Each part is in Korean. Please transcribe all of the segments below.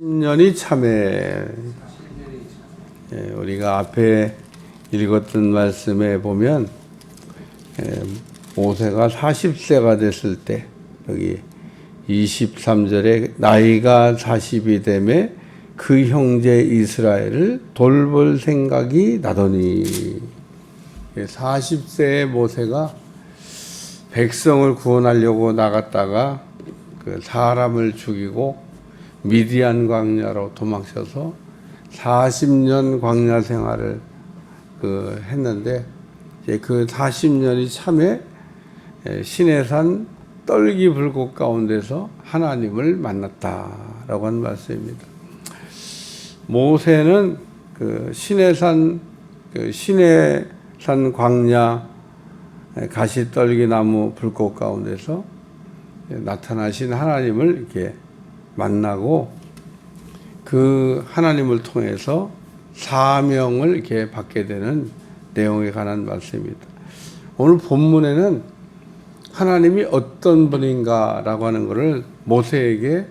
10년이 참에 우리가 앞에 읽었던 말씀에 보면 모세가 40세가 됐을 때 여기 23절에 나이가 40이 되매 그 형제 이스라엘을 돌볼 생각이 나더니 40세의 모세가 백성을 구원하려고 나갔다가 그 사람을 죽이고 미디안 광야로 도망쳐서 40년 광야 생활을 했는데 그 40년이 참에 시내산 떨기 불꽃 가운데서 하나님을 만났다라고 하는 말씀입니다. 모세는 그 시내산 광야 가시떨기 나무 불꽃 가운데서 나타나신 하나님을 이렇게 만나고 그 하나님을 통해서 사명을 이렇게 받게 되는 내용에 관한 말씀입니다. 오늘 본문에는 하나님이 어떤 분인가라고 하는 것을 모세에게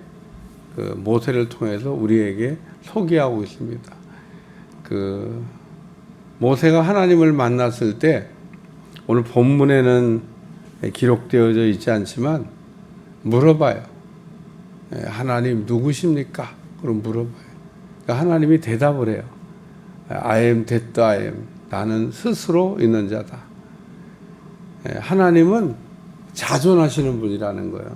모세를 통해서 우리에게 소개하고 있습니다. 모세가 하나님을 만났을 때 오늘 본문에는 기록되어져 있지 않지만 물어봐요. 하나님 누구십니까? 그럼 물어봐요. 그러니까 하나님이 대답을 해요. I am that I am. 나는 스스로 있는 자다. 하나님은 자존하시는 분이라는 거예요.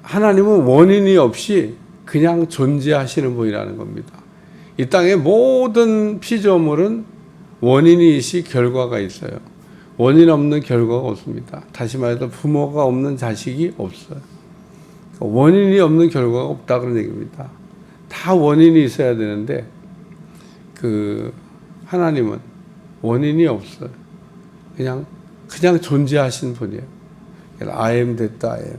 하나님은 원인이 없이 그냥 존재하시는 분이라는 겁니다. 이 땅의 모든 피조물은 원인이 있이 결과가 있어요. 원인 없는 결과가 없습니다. 다시 말해서 부모가 없는 자식이 없어요. 원인이 없는 결과가 없다 그런 얘기입니다. 다 원인이 있어야 되는데 하나님은 원인이 없어요. 그냥 존재하신 분이에요. I am that I am.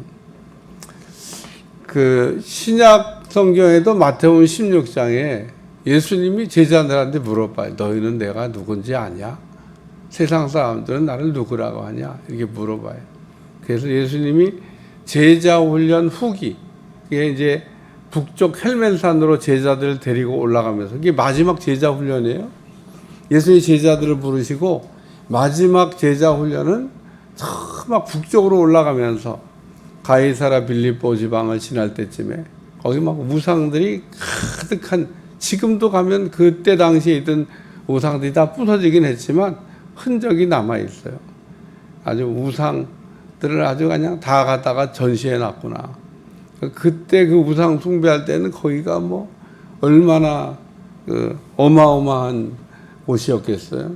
신약 성경에도 마태복음 16장에 예수님이 제자들한테 물어봐요. 너희는 내가 누군지 아냐? 세상 사람들은 나를 누구라고 하냐? 이렇게 물어봐요. 그래서 예수님이 제자 훈련 후기, 이게 이제 북쪽 헬멘산으로 제자들을 데리고 올라가면서 이게 마지막 제자 훈련이에요. 예수님이 제자들을 부르시고 마지막 제자 훈련은 막 북쪽으로 올라가면서 가이사라 빌립보 지방을 지날 때쯤에 거기 막 우상들이 가득한, 지금도 가면 그때 당시에 있던 우상들이 다 부서지긴 했지만 흔적이 남아 있어요. 아주 우상들을 아주 그냥 다 갖다가 전시해 놨구나. 그때 그 우상 숭배할 때는 거기가 뭐 얼마나 어마어마한 곳이었겠어요.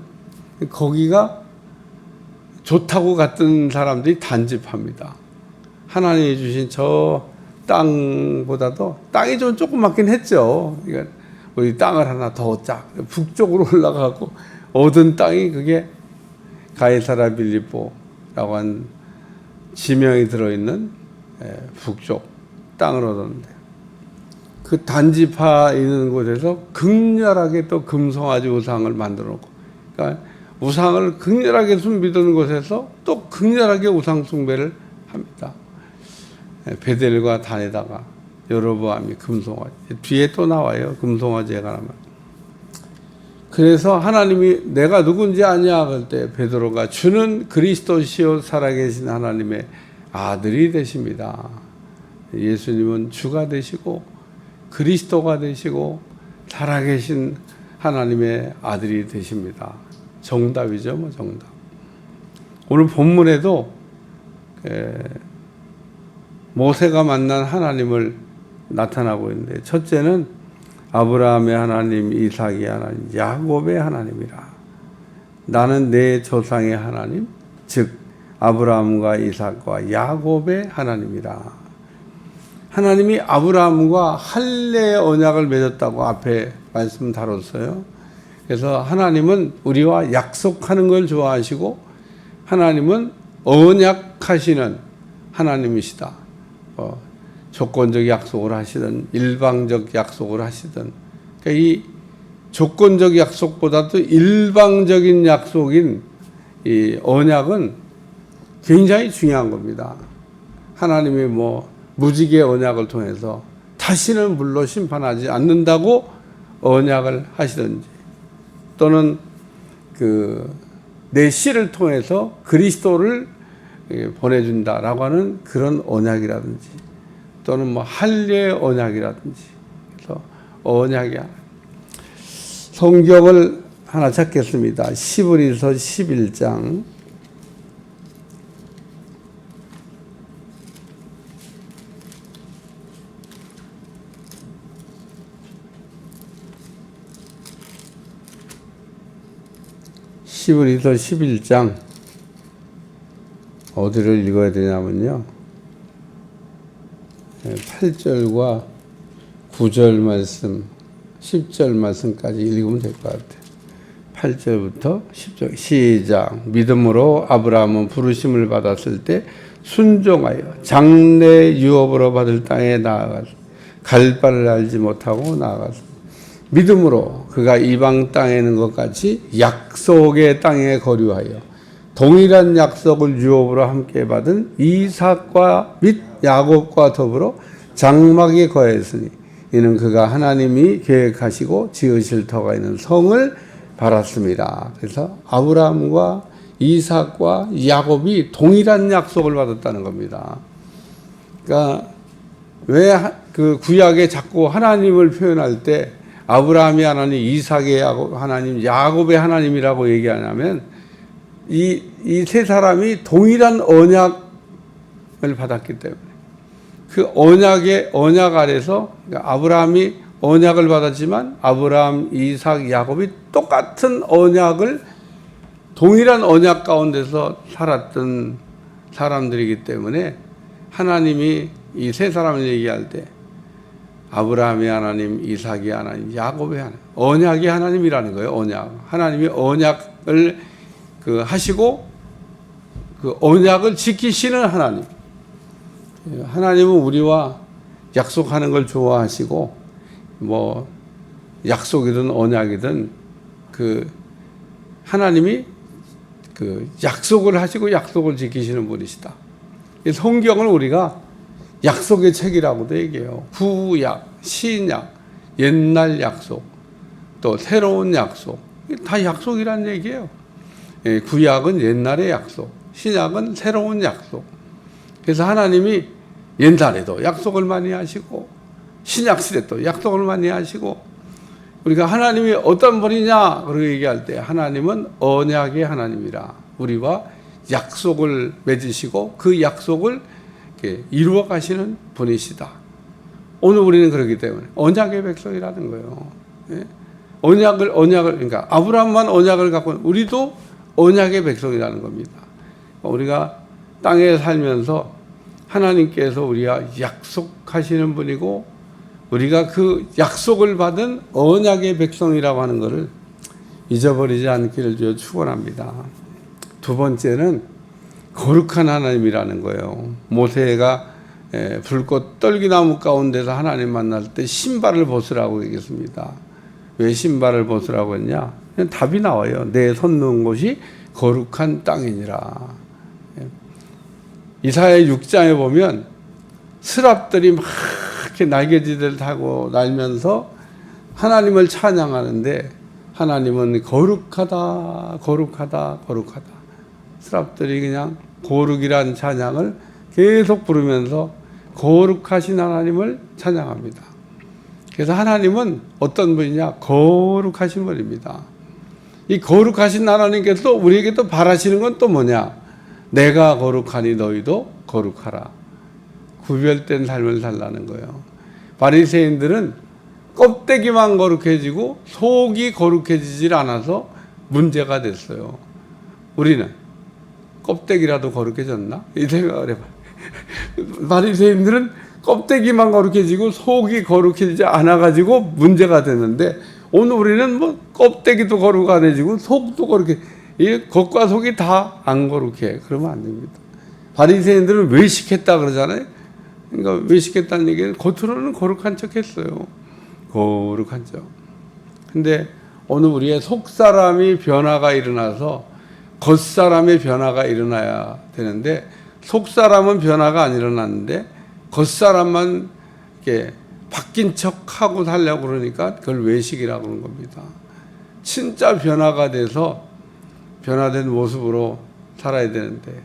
거기가 좋다고 갔던 사람들이 단집합니다. 하나님이 주신 저 땅보다도 땅이 좀 조그맣긴 했죠. 그러니까 우리 땅을 하나 더 북쪽으로 올라가고 얻은 땅이 그게 가이사라 빌립보라고 한 지명이 들어있는 북쪽 땅을 얻었는데 그 단지파 있는 곳에서 극렬하게 또 금송아지 우상을 만들어 놓고, 그러니까 우상을 극렬하게 숭배하는 곳에서 또 극렬하게 우상 숭배를 합니다. 베델과 단에다가 여로보암이 금송아지, 뒤에 또 나와요. 금송아지에 관한 말. 그래서 하나님이 내가 누군지 아냐 할 때 베드로가 주는 그리스도시요 살아계신 하나님의 아들이 되십니다. 예수님은 주가 되시고 그리스도가 되시고 살아계신 하나님의 아들이 되십니다. 정답이죠, 뭐 정답. 오늘 본문에도 모세가 만난 하나님을 나타나고 있는데, 첫째는 아브라함의 하나님, 이삭의 하나님, 야곱의 하나님이라. 나는 내 조상의 하나님, 즉 아브라함과 이삭과 야곱의 하나님이라. 하나님이 아브라함과 할례의 언약을 맺었다고 앞에 말씀 다뤘어요. 그래서 하나님은 우리와 약속하는 걸 좋아하시고 하나님은 언약하시는 하나님이시다. 조건적 약속을 하시든 일방적 약속을 하시든, 그러니까 이 조건적 약속보다도 일방적인 약속인 이 언약은 굉장히 중요한 겁니다. 하나님이 무지개 언약을 통해서 다시는 물로 심판하지 않는다고 언약을 하시든지, 또는 내 씨를 통해서 그리스도를 보내준다라고 하는 그런 언약이라든지, 또는 뭐 할례 언약이라든지, 그래서 언약이야. 성경을 하나 찾겠습니다. 히브리서 11장 11장 어디를 읽어야 되냐면요, 8절과 9절 말씀, 10절 말씀까지 읽으면 될 것 같아요. 8절부터 10절 시작. 믿음으로 아브라함은 부르심을 받았을 때 순종하여 장래 유업으로 받을 땅에 나아가서 갈 바를 알지 못하고 나아갔습니다. 믿음으로 그가 이방 땅에 있는 것 같이 약속의 땅에 거류하여 동일한 약속을 유업으로 함께 받은 이삭과 및 야곱과 더불어 장막에 거했으니 이는 그가 하나님이 계획하시고 지으실 터가 있는 성을 바랐습니다. 그래서 아브라함과 이삭과 야곱이 동일한 약속을 받았다는 겁니다. 그러니까 왜 그 구약에 자꾸 하나님을 표현할 때 아브라함이 하나님, 이삭의 하나님, 야곱의 하나님이라고 얘기하냐면 이 세 사람이 동일한 언약을 받았기 때문에, 그 언약 아래서, 그러니까 아브라함이 언약을 받았지만 아브라함, 이삭, 야곱이 똑같은 언약을, 동일한 언약 가운데서 살았던 사람들이기 때문에 하나님이 이 세 사람을 얘기할 때 아브라함의 하나님, 이삭의 하나님, 야곱의 하나님, 언약의 하나님이라는 거예요. 언약. 하나님이 언약을 하시고 그 언약을 지키시는 하나님. 하나님은 우리와 약속하는 걸 좋아하시고, 뭐 약속이든 언약이든 하나님이 약속을 하시고 약속을 지키시는 분이시다. 이 성경을 우리가 약속의 책이라고도 얘기해요. 구약, 신약, 옛날 약속, 또 새로운 약속, 다 약속이란 얘기예요. 구약은 옛날의 약속, 신약은 새로운 약속. 그래서 하나님이 옛날에도 약속을 많이 하시고 신약 시대도 약속을 많이 하시고, 우리가 하나님이 어떤 분이냐 그렇게 얘기할 때 하나님은 언약의 하나님이라 우리와 약속을 맺으시고 그 약속을 이루어 가시는 분이시다. 오늘 우리는 그렇기 때문에 언약의 백성이라는 거예요. 그러니까 아브라함만 언약을 갖고 우리도 언약의 백성이라는 겁니다. 우리가 땅에 살면서 하나님께서 우리가 약속하시는 분이고 우리가 그 약속을 받은 언약의 백성이라고 하는 것을 잊어버리지 않기를 주여 축원합니다. 두 번째는 거룩한 하나님이라는 거예요. 모세가 불꽃 떨기나무 가운데서 하나님 만날 때 신발을 벗으라고 얘기했습니다. 왜 신발을 벗으라고 했냐? 그냥 답이 나와요. 내 손 놓은 곳이 거룩한 땅이니라. 이사야 6장에 보면 스랍들이 막 이렇게 날개짓을 타고 날면서 하나님을 찬양하는데, 하나님은 거룩하다, 거룩하다, 거룩하다. 스랍들이 그냥 거룩이란 찬양을 계속 부르면서 거룩하신 하나님을 찬양합니다. 그래서 하나님은 어떤 분이냐? 거룩하신 분입니다. 이 거룩하신 하나님께서 우리에게 또 바라시는 건 또 뭐냐? 내가 거룩하니 너희도 거룩하라. 구별된 삶을 살라는 거예요. 바리새인들은 껍데기만 거룩해지고 속이 거룩해지질 않아서 문제가 됐어요. 우리는 껍데기라도 거룩해졌나? 이 생각을 해봐요. 바리새인들은 껍데기만 거룩해지고 속이 거룩해지지 않아가지고 문제가 됐는데, 오늘 우리는 뭐 껍데기도 거룩 안 해지고 속도 거룩해. 이 겉과 속이 다 안 거룩해. 그러면 안 됩니다. 바리새인들은 외식했다 그러잖아요. 그러니까 외식했다는 얘기는 겉으로는 거룩한 척 했어요. 거룩한 척. 근데 오늘 우리의 속 사람이 변화가 일어나서 겉 사람의 변화가 일어나야 되는데, 속 사람은 변화가 안 일어났는데 겉 사람만 이렇게 바뀐 척하고 살려고 그러니까 그걸 외식이라고 그러는 겁니다. 진짜 변화가 돼서 변화된 모습으로 살아야 되는데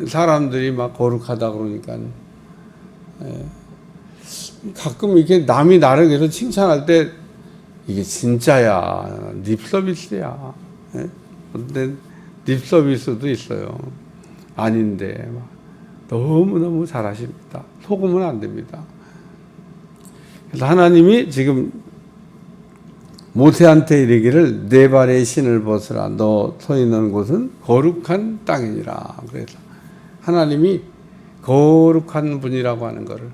사람들이 막 거룩하다 그러니까 가끔 이렇게 남이 나를 계속 칭찬할 때 이게 진짜야, 립서비스야. 근데 립서비스도 있어요. 아닌데 막 너무너무 잘하십니다. 속으면 안 됩니다. 그래서 하나님이 지금 모세한테 이르기를 네 발의 신을 벗으라. 너 서 있는 곳은 거룩한 땅이니라. 그래서 하나님이 거룩한 분이라고 하는 것을,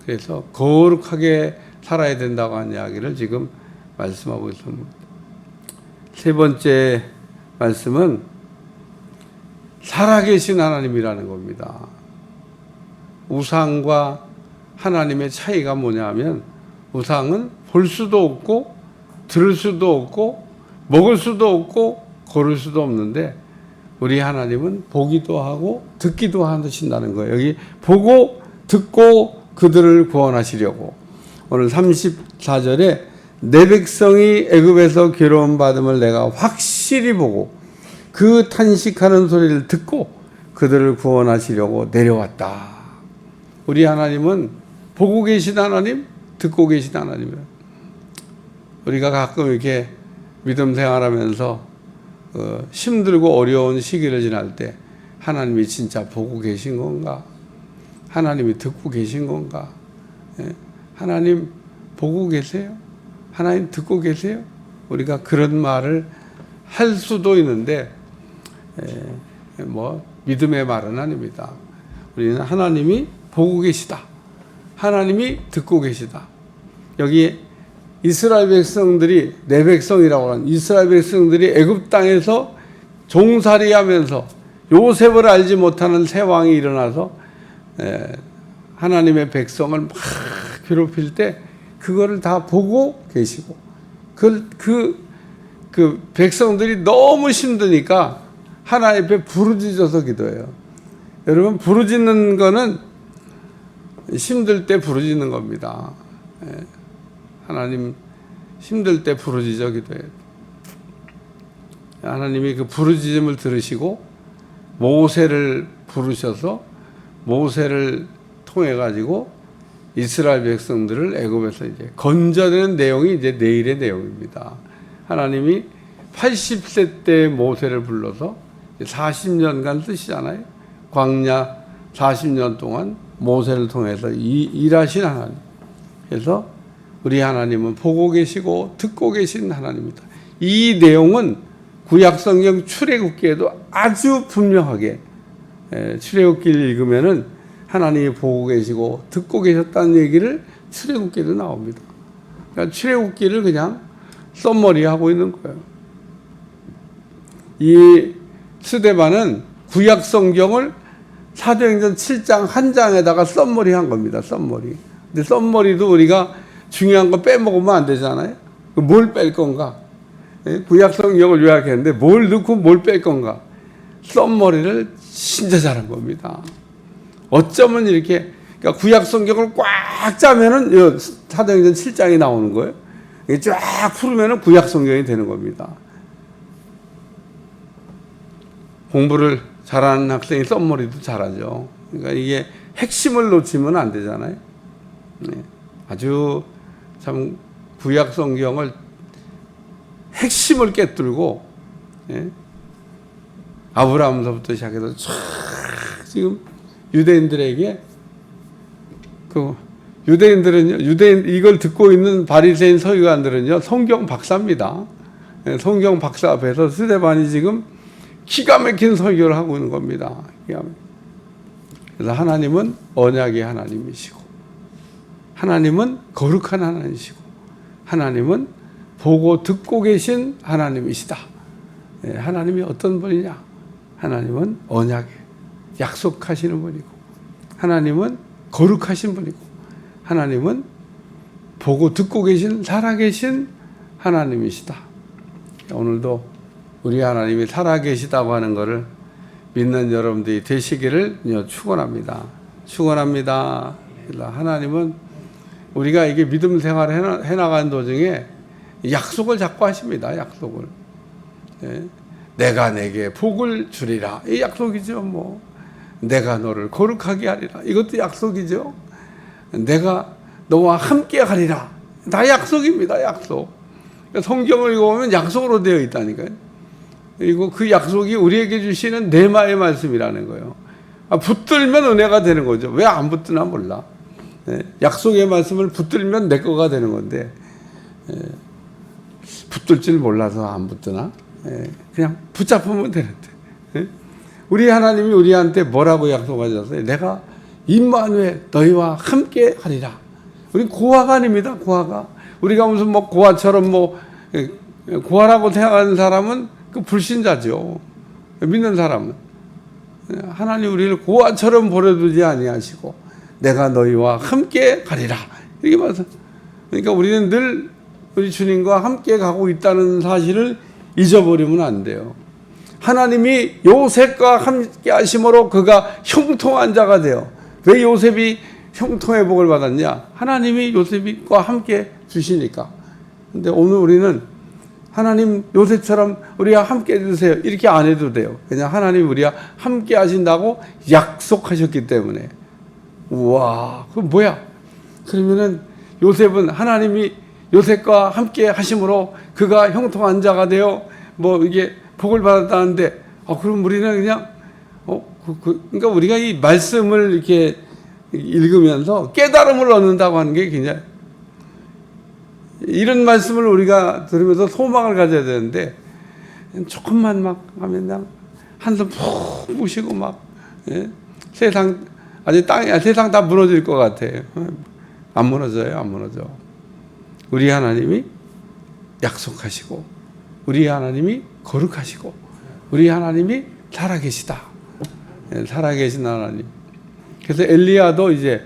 그래서 거룩하게 살아야 된다고 하는 이야기를 지금 말씀하고 있습니다. 세 번째 말씀은 살아계신 하나님이라는 겁니다. 우상과 하나님의 차이가 뭐냐면 우상은 볼 수도 없고 들을 수도 없고 먹을 수도 없고 걸을 수도 없는데 우리 하나님은 보기도 하고 듣기도 하신다는 거예요. 여기 보고 듣고 그들을 구원하시려고. 오늘 34절에 내 백성이 애굽에서 괴로움 받음을 내가 확실히 보고 그 탄식하는 소리를 듣고 그들을 구원하시려고 내려왔다. 우리 하나님은 보고 계신 하나님, 듣고 계신 하나님이에요. 우리가 가끔 이렇게 믿음 생활하면서 힘들고 어려운 시기를 지날 때 하나님이 진짜 보고 계신 건가? 하나님이 듣고 계신 건가? 하나님 보고 계세요? 하나님 듣고 계세요? 우리가 그런 말을 할 수도 있는데 믿음의 말은 아닙니다. 우리는 하나님이 보고 계시다. 하나님이 듣고 계시다. 여기 이스라엘 백성들이, 내 백성이라고 하는 이스라엘 백성들이 애굽 땅에서 종살이하면서 요셉을 알지 못하는 새 왕이 일어나서 하나님의 백성을 막 괴롭힐 때 그거를 다 보고 계시고 그 백성들이 너무 힘드니까 하나님 앞에 부르짖어서 기도해요. 여러분, 부르짖는 거는 힘들 때 부르짖는 겁니다. 하나님 힘들 때 부르짖어 기도해요. 하나님이 그 부르짖음을 들으시고 모세를 부르셔서 모세를 통해 가지고 이스라엘 백성들을 애굽에서 이제 건져내는 내용이 이제 내일의 내용입니다. 하나님이 80세 때 모세를 불러서 40년간 쓰시잖아요. 광야 40년 동안 모세를 통해서 일하신 하나님. 그래서 우리 하나님은 보고 계시고 듣고 계신 하나님입니다. 이 내용은 구약성경 출애굽기에도 아주 분명하게 출애굽기를 읽으면은 하나님이 보고 계시고 듣고 계셨다는 얘기를 출애굽기에도 나옵니다. 그러니까 출애굽기를 그냥 썸머리 하고 있는 거예요. 이 스데반은 구약성경을 사도행전 7장 한 장에다가 썸머리 한 겁니다. 썸머리. 근데 썸머리도 우리가 중요한 거 빼먹으면 안 되잖아요. 뭘 뺄 건가? 구약성경을 요약했는데 뭘 넣고 뭘 뺄 건가? 썸머리를 진짜 잘한 겁니다. 어쩌면 이렇게, 그러니까 구약성경을 꽉 짜면은 사도행전 7장이 나오는 거예요. 쫙 풀으면은 구약성경이 되는 겁니다. 공부를 잘하는 학생이 썸머리도 잘하죠. 그러니까 이게 핵심을 놓치면 안 되잖아요. 아주 참 구약 성경을 핵심을 꿰뚫고 아브라함서부터 시작해서 쫙 지금 유대인들에게 유대인들은요, 이걸 듣고 있는 바리새인 서기관들은요 성경 박사입니다. 성경 박사 앞에서 스데반이 지금 기가 막힌 설교를 하고 있는 겁니다. 그래서 하나님은 언약의 하나님이시고 하나님은 거룩한 하나님이시고 하나님은 보고 듣고 계신 하나님이시다. 하나님이 어떤 분이냐? 하나님은 언약에 약속하시는 분이고 하나님은 거룩하신 분이고 하나님은 보고 듣고 계신 살아계신 하나님이시다. 오늘도 우리 하나님이 살아계시다고 하는 것을 믿는 여러분들이 되시기를 축원합니다. 축원합니다. 하나님은 우리가 이게 믿음 생활을 해나가는 도중에 약속을 자꾸 하십니다. 약속을. 예. 내가 내게 복을 주리라. 이 약속이죠. 뭐 내가 너를 거룩하게 하리라. 이것도 약속이죠. 내가 너와 함께 하리라. 다 약속입니다. 약속. 성경을 읽어보면 약속으로 되어 있다니까요. 그리고 그 약속이 우리에게 주시는 내마의 말씀이라는 거예요. 붙들면 은혜가 되는 거죠. 왜 안 붙드나 몰라. 약속의 말씀을 붙들면 내 거가 되는 건데 붙들 줄 몰라서 안 붙드나? 그냥 붙잡으면 되는데. 우리 하나님이 우리한테 뭐라고 약속하셨어요? 내가 임마누엘 너희와 함께 하리라. 우리 고아가 아닙니다. 고아가. 우리가 무슨 뭐 고아처럼 뭐 고아라고 생각하는 사람은 그 불신자죠. 믿는 사람은 하나님 우리를 고아처럼 버려두지 아니하시고 내가 너희와 함께 가리라. 이렇게 말해서 그러니까 우리는 늘 우리 주님과 함께 가고 있다는 사실을 잊어버리면 안 돼요. 하나님이 요셉과 함께 하심으로 그가 형통한 자가 돼요. 왜 요셉이 형통의 복을 받았냐? 하나님이 요셉과 함께 주시니까. 근데 오늘 우리는 하나님 요셉처럼 우리가 함께 해주세요. 이렇게 안 해도 돼요. 그냥 하나님 우리가 함께 하신다고 약속하셨기 때문에. 우와, 그건 뭐야? 그러면은 요셉은 하나님이 요셉과 함께 하심으로 그가 형통한 자가 되어 뭐 이게 복을 받았다는데, 그럼 우리는 그냥, 그러니까 우리가 이 말씀을 이렇게 읽으면서 깨달음을 얻는다고 하는 게 굉장히, 이런 말씀을 우리가 들으면서 소망을 가져야 되는데, 조금만 막 하면 그냥 한숨 푹 무시고 막, 예? 세상 다 무너질 것 같아요. 안 무너져요, 안 무너져. 우리 하나님이 약속하시고, 우리 하나님이 거룩하시고, 우리 하나님이 살아계시다. 살아계신 하나님. 그래서 엘리야도 이제,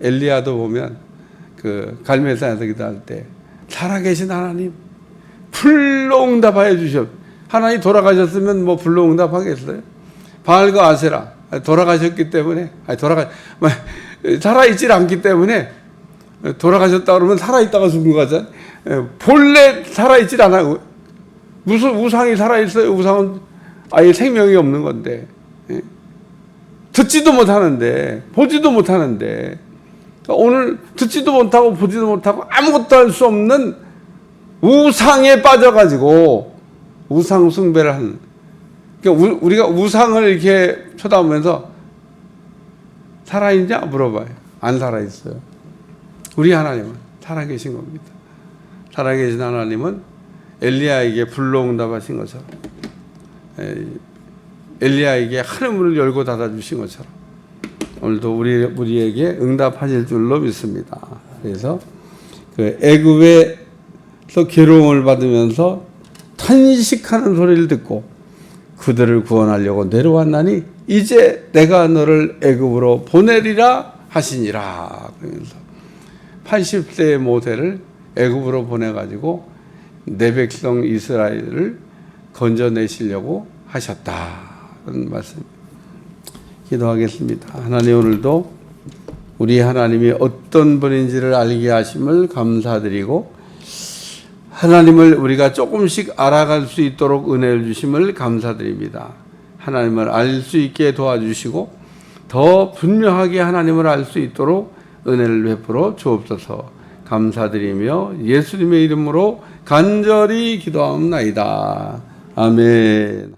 엘리야도 보면 그 갈멜산에서 기도할 때 살아계신 하나님 불로 응답하여 주시옵. 하나님 돌아가셨으면 뭐 불로 응답하겠어요? 바알과 아세라 돌아가셨기 때문에, 살아있질 않기 때문에, 돌아가셨다 그러면 살아있다가 죽은 거잖아요. 본래 살아있질 않아요. 무슨 우상이 살아있어요? 우상은 아예 생명이 없는 건데, 듣지도 못하는데, 보지도 못하는데, 오늘 듣지도 못하고 보지도 못하고 아무것도 할 수 없는 우상에 빠져가지고 우상 숭배를 하는. 그러니까 우리가 우상을 이렇게 쳐다보면서 살아있냐 물어봐요. 안 살아있어요. 우리 하나님은 살아계신 겁니다. 살아계신 하나님은 엘리야에게 불로 응답하신 것처럼, 엘리야에게 하늘문을 열고 닫아주신 것처럼 오늘도 우리에게 응답하실 줄로 믿습니다. 그래서 그 애굽에서 괴로움을 받으면서 탄식하는 소리를 듣고 그들을 구원하려고 내려왔나니 이제 내가 너를 애굽으로 보내리라 하시니라. 그러면서 80세의 모세를 애굽으로 보내가지고 내 백성 이스라엘을 건져내시려고 하셨다는 말씀입니다. 기도하겠습니다. 하나님, 오늘도 우리 하나님이 어떤 분인지를 알게 하심을 감사드리고 하나님을 우리가 조금씩 알아갈 수 있도록 은혜를 주심을 감사드립니다. 하나님을 알 수 있게 도와주시고 더 분명하게 하나님을 알 수 있도록 은혜를 베풀어 주옵소서. 감사드리며 예수님의 이름으로 간절히 기도하옵나이다. 아멘.